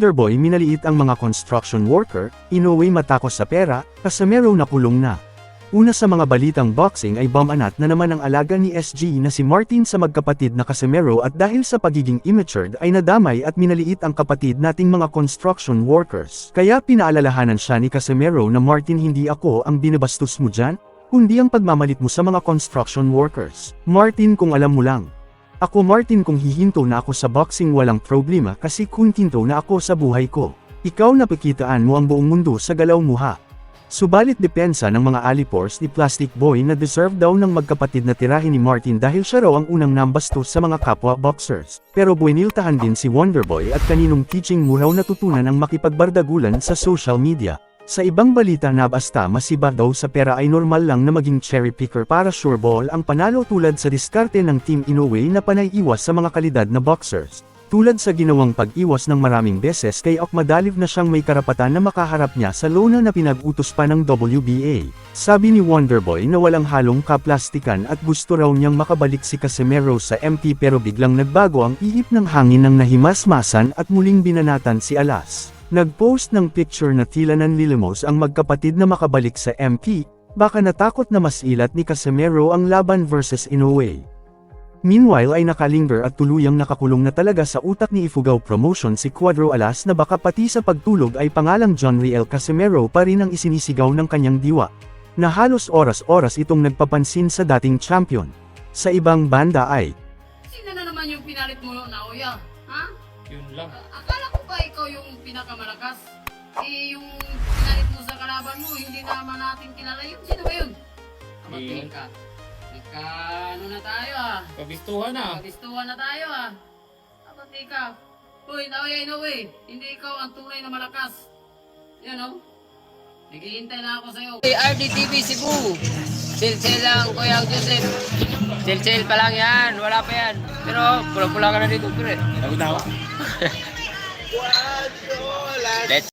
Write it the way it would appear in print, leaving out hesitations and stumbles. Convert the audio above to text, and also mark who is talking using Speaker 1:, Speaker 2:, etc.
Speaker 1: Wonderboy minaliit ang mga construction worker, Inoue matakos sa pera, Casimero nakulong na. Una sa mga balitang boxing ay bumanat na naman ang alaga ni SG na si Martin sa magkapatid na Casimero at dahil sa pagiging immature ay nadamay at minaliit ang kapatid nating mga construction workers. Kaya pinaalalahanan siya ni Casimero na Martin, hindi ako ang binabastos mo dyan, kundi ang pagmamalit mo sa mga construction workers. Martin, kung alam mo lang. Ako Martin, kung hihinto na ako sa boxing walang problema kasi kuntinto na ako sa buhay ko. Ikaw napakitaan mo ang buong mundo sa galaw mo ha. Subalit depensa ng mga alipors ni Plastic Boy na deserve daw ng magkapatid na tirahin ni Martin dahil siya raw ang unang nambastos sa mga kapwa boxers. Pero bueniltahan din si Wonderboy at kaninong teaching mo raw natutunan ang makipagbardagulan sa social media. Sa ibang balita na basta masiba daw sa pera ay normal lang na maging cherry picker para sure ball ang panalo tulad sa diskarte ng Team Inoue na panay iwas sa mga kalidad na boxers. Tulad sa ginawang pag-iwas ng maraming beses kay Okmadaliv na siyang may karapatan na makaharap niya sa lona na pinag-utos pa ng WBA. Sabi ni Wonderboy na walang halong kaplastikan at gusto raw niyang makabalik si Casimero sa MP pero biglang nagbago ang ihip ng hangin ng nahimasmasan at muling binanatan si Alas. Nag-post ng picture na tila nanlilimos ang magkapatid na makabalik sa MP, baka natakot na masilat ni Casimero ang laban versus Inoue. Meanwhile ay nakalinger at tuluyang nakakulong na talaga sa utak ni Ifugao Promotion si Cuadro Alas na baka pati sa pagtulog ay pangalang John Riel Casimero pa rin ang isinisigaw ng kanyang diwa, na halos oras-oras itong nagpapansin sa dating champion. Sa ibang banda ay,
Speaker 2: sino na naman yung pinalit mo na Oya? Ha?
Speaker 3: Yun lang.
Speaker 2: Akala ko ba ikaw yung pinakamalakas? Yung pinalit mo sa kalaban mo, hindi naman natin kilala yun. Sino ba yun? Kabating ka. Ano na tayo
Speaker 3: Kabistuhan na.
Speaker 2: Kabistuhan na tayo Kabating ka. Uy, Naoya Inoue, hindi ikaw ang tunay na malakas. Yan naghihintay na ako sa'yo. RDTV Cebu. Sale lang, Kuya Joseph. Sale pa lang yan, wala pa yan. Pero pula-pula ka na dito, pre.
Speaker 3: Ako daw.
Speaker 2: Let's